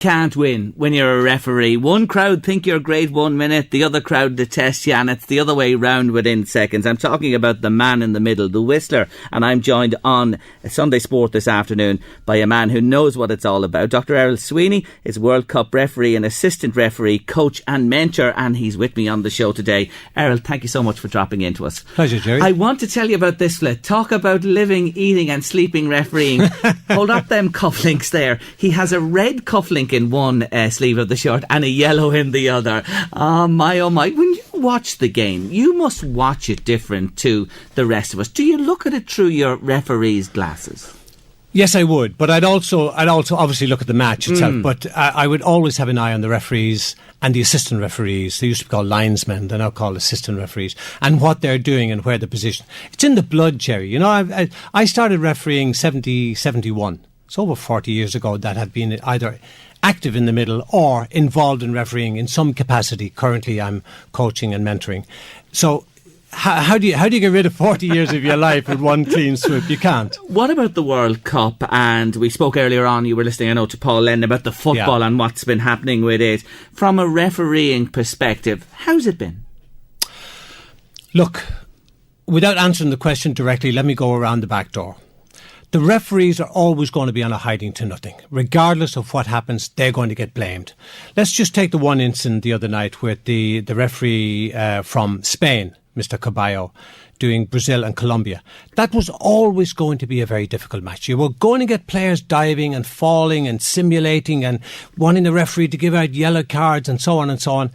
can't win when you're a referee. One crowd think you're great 1 minute, the other crowd detest you, and it's the other way round within seconds. I'm talking about the man in the middle, the whistler, and I'm joined on Sunday Sport this afternoon by a man who knows what it's all about. Dr. Errol Sweeney is World Cup referee and assistant referee, coach and mentor, and he's with me on the show today. Errol, thank you so much for dropping into us. Pleasure, Jerry. I want to tell you about this fella. Talk about living, eating and sleeping refereeing. Hold up them cufflinks there. He has a red cufflink in one sleeve of the shirt and a yellow in the other. Oh my. When you watch the game, you must watch it different to the rest of us. Do you look at it through your referee's glasses? Yes, I would, but I'd also obviously look at the match itself, but I would always have an eye on the referees and the assistant referees. They used to be called linesmen, they're now called assistant referees, and what they're doing and where they're positioned. It's in the blood, Jerry. You know, I started refereeing 71. It's over 40 years ago that had been either active in the middle or involved in refereeing in some capacity. Currently, I'm coaching and mentoring. So how do you get rid of 40 years of your life with one clean swoop? You can't. What about the World Cup? And we spoke earlier on, you were listening, I know, to Paul Lennon about the football and what's been happening with it. From a refereeing perspective, how's it been? Look, without answering the question directly, let me go around the back door. The referees are always going to be on a hiding to nothing. Regardless of what happens, they're going to get blamed. Let's just take the one incident the other night with the referee from Spain, Mr. Caballo, doing Brazil and Colombia. That was always going to be a very difficult match. You were going to get players diving and falling and simulating and wanting the referee to give out yellow cards and so on and so on.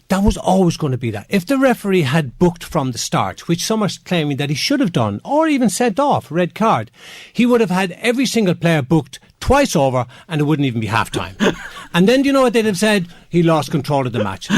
That was always going to be that. If the referee had booked from the start, which some are claiming that he should have done, or even sent off, red card, he would have had every single player booked twice over and it wouldn't even be half time. And then do you know what they'd have said? He lost control of the match.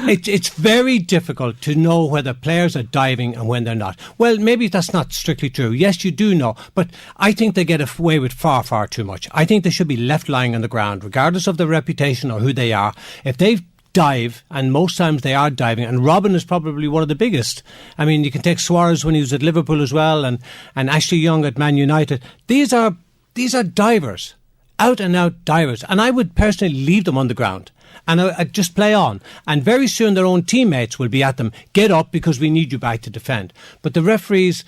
It's very difficult to know whether players are diving and when they're not. Well, maybe that's not strictly true. Yes, you do know, but I think they get away with far, far too much. I think they should be left lying on the ground, regardless of their reputation or who they are. If they dive, and most times they are diving, and Robin is probably one of the biggest. I mean, you can take Suarez when he was at Liverpool as well, and Ashley Young at Man United. These are divers, out and out divers, and I would personally leave them on the ground and I'd just play on, and very soon their own teammates will be at them. Get up because we need you back to defend. But the referees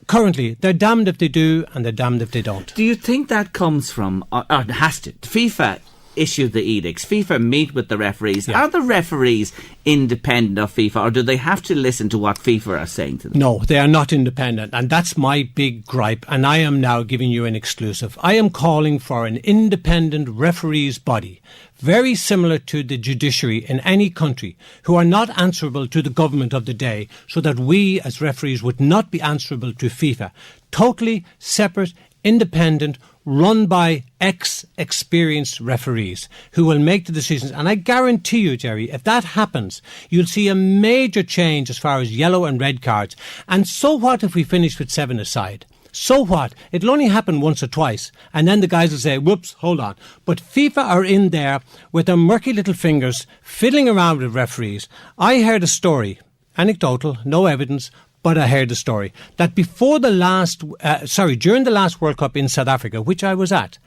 currently, they're damned if they do and they're damned if they don't. Do you think that comes from, or has to, FIFA issue the edicts, FIFA meet with the referees? Are the referees independent of FIFA, or do they have to listen to what FIFA are saying to them? No, they are not independent, and that's my big gripe, and I am now giving you an exclusive. I am calling for an independent referees body, very similar to the judiciary in any country, who are not answerable to the government of the day, so that we as referees would not be answerable to FIFA. Totally separate, independent, run by experienced referees who will make the decisions. And I guarantee you, Jerry, if that happens, you'll see a major change as far as yellow and red cards. And so what if we finish with 7-a-side? So what? It'll only happen once or twice. And then the guys will say, whoops, hold on. But FIFA are in there with their murky little fingers fiddling around with referees. I heard a story, anecdotal, no evidence, but I heard the story, that during the last World Cup in South Africa, which I was at,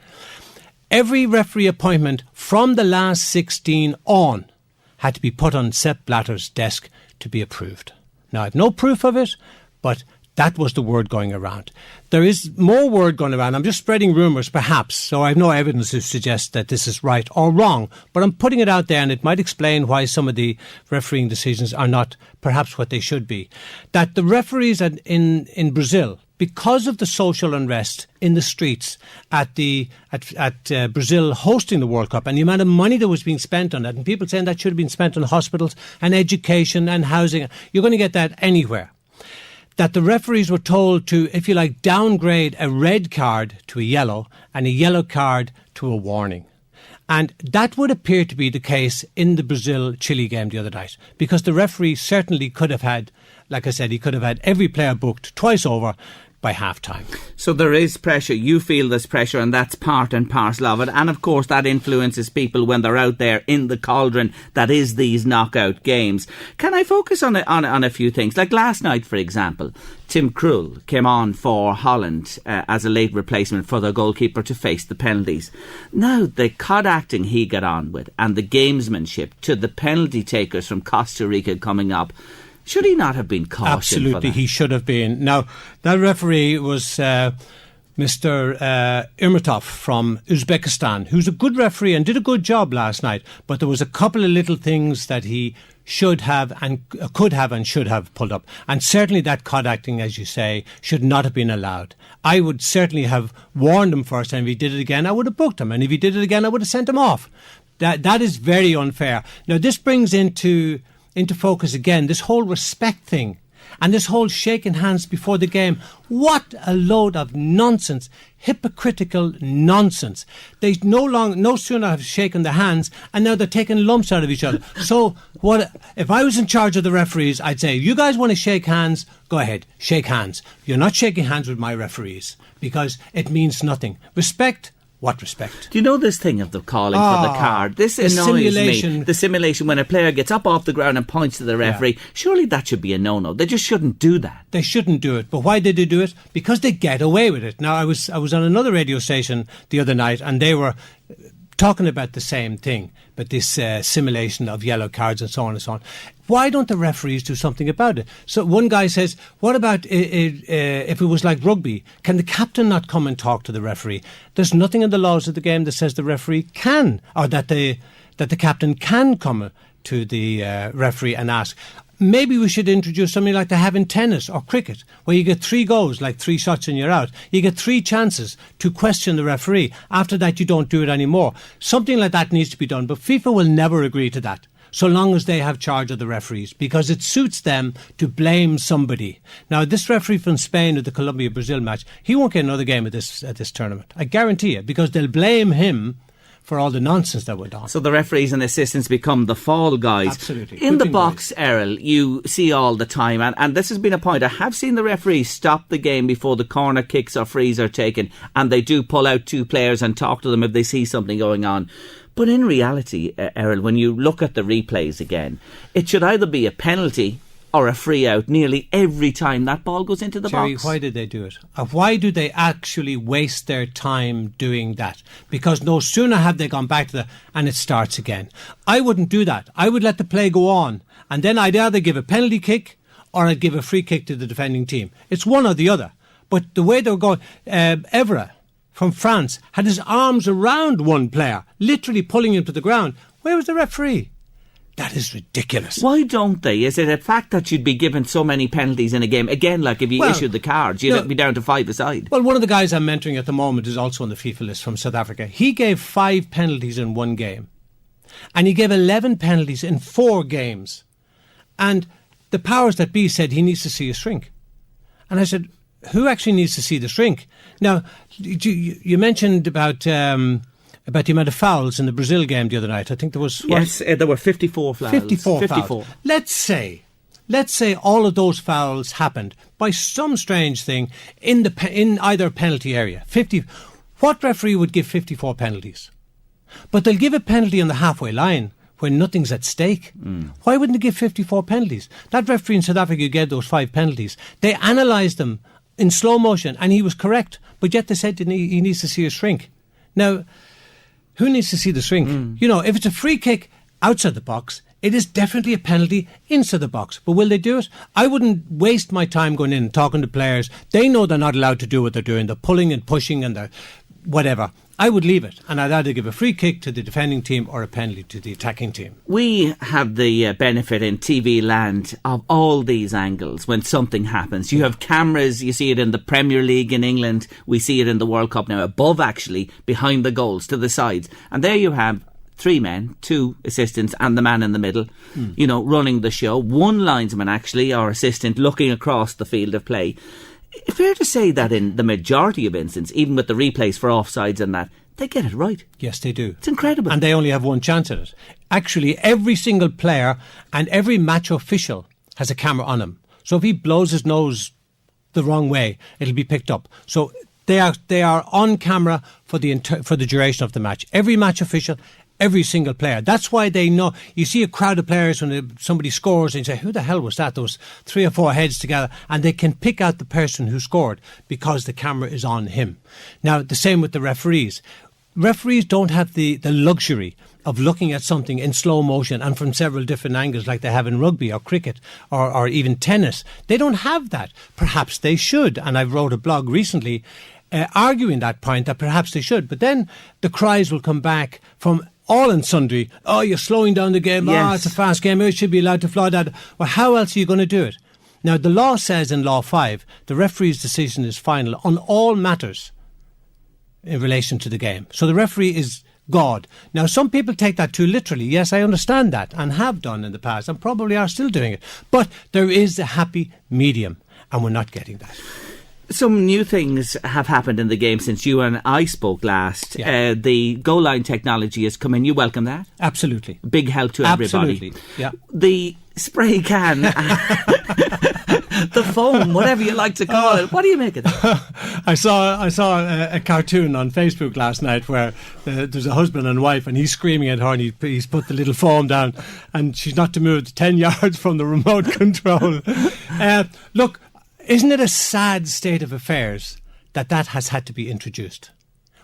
every referee appointment from the last 16 on had to be put on Sepp Blatter's desk to be approved. Now, I have no proof of it, but that was the word going around. There is more word going around. I'm just spreading rumours, perhaps, so I have no evidence to suggest that this is right or wrong. But I'm putting it out there, and it might explain why some of the refereeing decisions are not perhaps what they should be. That the referees in Brazil, because of the social unrest in the streets at Brazil hosting the World Cup and the amount of money that was being spent on that, and people saying that should have been spent on hospitals and education and housing, you're going to get that anywhere. That the referees were told to, if you like, downgrade a red card to a yellow and a yellow card to a warning. And that would appear to be the case in the Brazil-Chile game the other night, because the referee certainly could have had, like I said, he could have had every player booked twice over, by half-time. So there is pressure. You feel there's pressure, and that's part and parcel of it. And of course that influences people when they're out there in the cauldron that is these knockout games. Can I focus on a few things? Like last night, for example, Tim Krul came on for Holland as a late replacement for their goalkeeper to face the penalties. Now, the cod acting he got on with and the gamesmanship to the penalty takers from Costa Rica coming up, should he not have been cautioned? Absolutely, for that? he should have been. Now, that referee was Mr. Irmatov from Uzbekistan, who's a good referee and did a good job last night, but there was a couple of little things that he should have and could have and should have pulled up. And certainly that cod acting, as you say, should not have been allowed. I would certainly have warned him first, and if he did it again, I would have booked him. And if he did it again, I would have sent him off. That is very unfair. Now, this brings into focus again this whole respect thing and this whole shaking hands before the game. What a load of nonsense, hypocritical nonsense. They no sooner have shaken their hands and now they're taking lumps out of each other. So what if I was in charge of the referees? I'd say, you guys want to shake hands? Go ahead, shake hands. You're not shaking hands with my referees because it means nothing. Respect. What respect? Do you know this thing of the calling for the card? This annoys me. The simulation when a player gets up off the ground and points to the referee. Yeah. Surely that should be a no-no. They just shouldn't do that. They shouldn't do it. But why did they do it? Because they get away with it. Now, I was on another radio station the other night and they were talking about the same thing, but this simulation of yellow cards and so on and so on. Why don't the referees do something about it? So one guy says, what about if it was like rugby? Can the captain not come and talk to the referee? There's nothing in the laws of the game that says the referee can, or that the captain can come to the referee and ask. Maybe we should introduce something like they have in tennis or cricket, where you get 3 goals, like 3 shots and you're out. You get 3 chances to question the referee. After that, you don't do it anymore. Something like that needs to be done, but FIFA will never agree to that, so long as they have charge of the referees, because it suits them to blame somebody. Now, this referee from Spain at the Colombia-Brazil match, he won't get another game at this tournament. I guarantee it, because they'll blame him for all the nonsense that went on. So the referees and assistants become the fall guys. Absolutely. In the box, Errol, you see all the time, and this has been a point. I have seen the referees stop the game before the corner kicks or frees are taken, and they do pull out 2 players and talk to them if they see something going on. But in reality, Errol, when you look at the replays again, it should either be a penalty or a free out nearly every time that ball goes into the Jerry, box. why did they do it? Why do they actually waste their time doing that? Because no sooner have they gone back to and it starts again. I wouldn't do that. I would let the play go on, and then I'd either give a penalty kick or I'd give a free kick to the defending team. It's one or the other. But the way they're going, Evra from France had his arms around one player, literally pulling him to the ground. Where was the referee? That is ridiculous. Why don't they? Is it a fact that you'd be given so many penalties in a game? Again, like if you issued the cards, you'd be down to 5 aside. Well, one of the guys I'm mentoring at the moment is also on the FIFA list from South Africa. He gave 5 penalties in one game. And he gave 11 penalties in 4 games. And the powers that be said he needs to see a shrink. And I said, who actually needs to see the shrink? Now, you mentioned about the amount of fouls in the Brazil game the other night. I think there was... Yes, there were 54 fouls. 54 fouls. Let's say all of those fouls happened by some strange thing in either penalty area. What referee would give 54 penalties? But they'll give a penalty on the halfway line when nothing's at stake. Why wouldn't they give 54 penalties? That referee in South Africa who gave those 5 penalties, they analysed them in slow motion and he was correct, but yet they said he needs to see a shrink. Now, who needs to see the shrink? You know, if it's a free kick outside the box, it is definitely a penalty inside the box. But will they do it? I wouldn't waste my time going in and talking to players. They know they're not allowed to do what they're doing. They're pulling and pushing and they're whatever. I would leave it, and I'd either give a free kick to the defending team or a penalty to the attacking team. We have the benefit in TV land of all these angles when something happens. You have cameras, you see it in the Premier League in England, we see it in the World Cup now, above actually, behind the goals, to the sides. And there you have 3 men, 2 assistants and the man in the middle, you know, running the show. 1 linesman actually, or assistant, looking across the field of play. Fair to say that in the majority of instances, even with the replays for offsides and that, they get it right. Yes, they do. It's incredible. And they only have 1 chance at it. Actually, every single player and every match official has a camera on him. So if he blows his nose the wrong way, it'll be picked up. So they are on camera for the duration of the match. Every match official, every single player. That's why they know. You see a crowd of players when somebody scores and you say, who the hell was that? Those 3 or 4 heads together. And they can pick out the person who scored because the camera is on him. Now, the same with the referees. Referees don't have the luxury of looking at something in slow motion and from several different angles like they have in rugby or cricket or even tennis. They don't have that. Perhaps they should. And I wrote a blog recently arguing that point that perhaps they should. But then the cries will come back from all and sundry. Oh, you're slowing down the game. Yes. Oh, it's a fast game. It should be allowed to fly that. Well, how else are you going to do it? Now, the law says in Law 5, the referee's decision is final on all matters in relation to the game. So the referee is God. Now, some people take that too literally. Yes, I understand that and have done in the past and probably are still doing it. But there is a happy medium and we're not getting that. Some new things have happened in the game since you and I spoke last. Yeah. The goal line technology has come in. You welcome that? Absolutely. Big help to everybody. Absolutely, yeah. The spray can, the foam, whatever you like to call it. What do you make of that? I saw a cartoon on Facebook last night where there's a husband and wife and he's screaming at her and he's put the little foam down and she's not to move 10 yards from the remote control. Look, isn't it a sad state of affairs that has had to be introduced?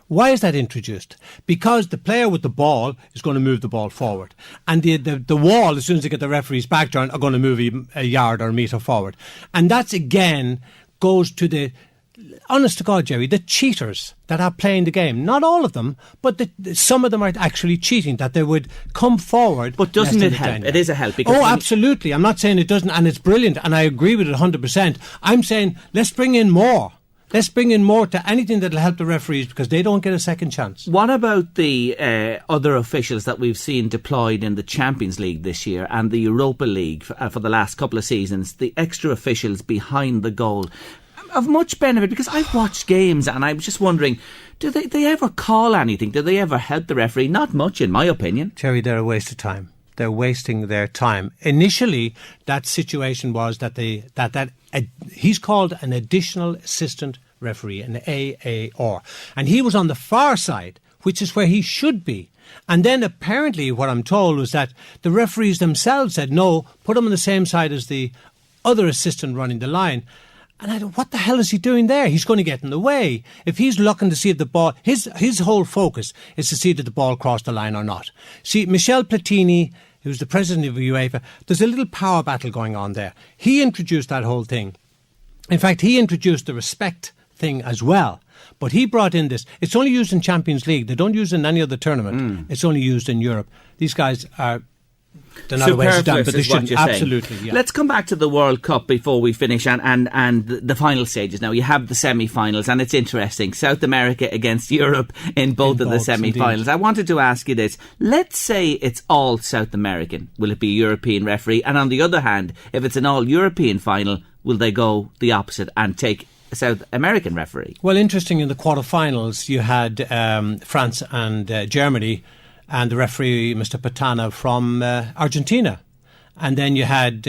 Why is that introduced? Because the player with the ball is going to move the ball forward. And the wall, as soon as they get the referee's back turn, are going to move a yard or a metre forward. And that's, again, goes to the, honest to God, Jerry, the cheaters that are playing the game. Not all of them, but some of them are actually cheating, that they would come forward. But doesn't it help? It is a help. Oh, absolutely. I'm not saying it doesn't, and it's brilliant, and I agree with it 100%. I'm saying let's bring in more. Let's bring in more to anything that will help the referees because they don't get a second chance. What about the other officials that we've seen deployed in the Champions League this year and the Europa League for the last couple of seasons? The extra officials behind the goal of much benefit, because I've watched games and I'm just wondering, do they ever call anything? Do they ever help the referee? Not much, in my opinion. Terry, they're a waste of time. They're wasting their time. Initially, that situation was that he's called an additional assistant referee, an AAR, and he was on the far side, which is where he should be. And then apparently what I'm told was that the referees themselves said, no, put him on the same side as the other assistant running the line. And I don't, what the hell is he doing there? He's going to get in the way. If he's looking to see if the ball, his whole focus is to see that the ball crossed the line or not. See, Michel Platini, who's the president of UEFA, there's a little power battle going on there. He introduced that whole thing. In fact, he introduced the respect thing as well. But he brought in this. It's only used in Champions League. They don't use it in any other tournament. It's only used in Europe. These guys are... They're not a waste of time, but they shouldn't. Absolutely, yeah. Let's come back to the World Cup before we finish and the final stages. Now, you have the semi-finals and it's interesting. South America against Europe in both of the semi-finals. Indeed. I wanted to ask you this. Let's say it's all South American. Will it be a European referee? And on the other hand, if it's an all-European final, will they go the opposite and take a South American referee? Well, interesting, in the quarterfinals, you had France and Germany, and the referee, Mr. Patana, from Argentina. And then you had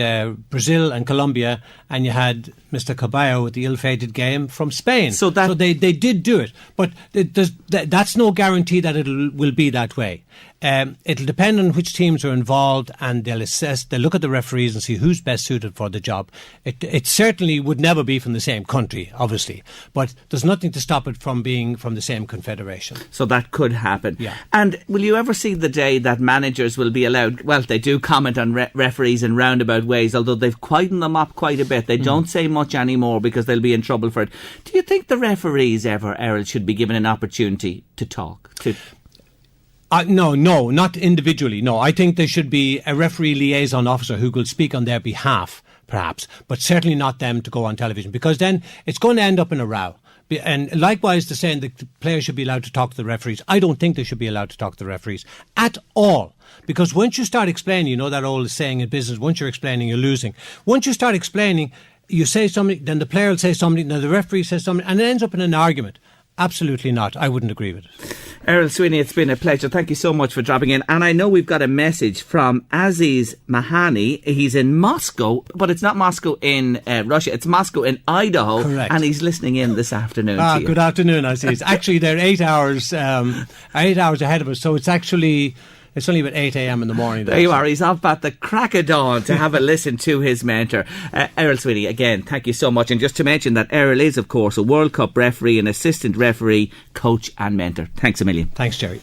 Brazil and Colombia, and you had Mr. Caballo with the ill-fated game from Spain. So they did do it. But that's no guarantee that it will be that way. It'll depend on which teams are involved, and they'll look at the referees and see who's best suited for the job. It certainly would never be from the same country, obviously, but there's nothing to stop it from being from the same confederation. So that could happen. Yeah. And will you ever see the day that managers will be allowed, well, they do comment on referees in roundabout ways, although they've quietened them up quite a bit. They don't say much anymore because they'll be in trouble for it. Do you think the referees ever, Errol, should be given an opportunity to talk? No, not individually. No, I think there should be a referee liaison officer who will speak on their behalf, perhaps, but certainly not them to go on television, because then it's going to end up in a row. And likewise, the saying that the players should be allowed to talk to the referees. I don't think they should be allowed to talk to the referees at all. Because once you start explaining, you know that old saying in business, once you're explaining, you're losing. Once you start explaining, you say something, then the player will say something, then the referee says something, and it ends up in an argument. Absolutely not. I wouldn't agree with it. Errol Sweeney, it's been a pleasure. Thank you so much for dropping in. And I know we've got a message from Aziz Mahani. He's in Moscow, but it's not Moscow in Russia. It's Moscow in Idaho. Correct. And he's listening in this afternoon to you. Good afternoon, Aziz. Actually, they're 8 hours ahead of us, so it's only about 8 a.m. in the morning. There you are. He's up at the crack of dawn to have a listen to his mentor. Errol Sweeney, again, thank you so much. And just to mention that Errol is, of course, a World Cup referee, an assistant referee, coach and mentor. Thanks a million. Thanks, Jerry.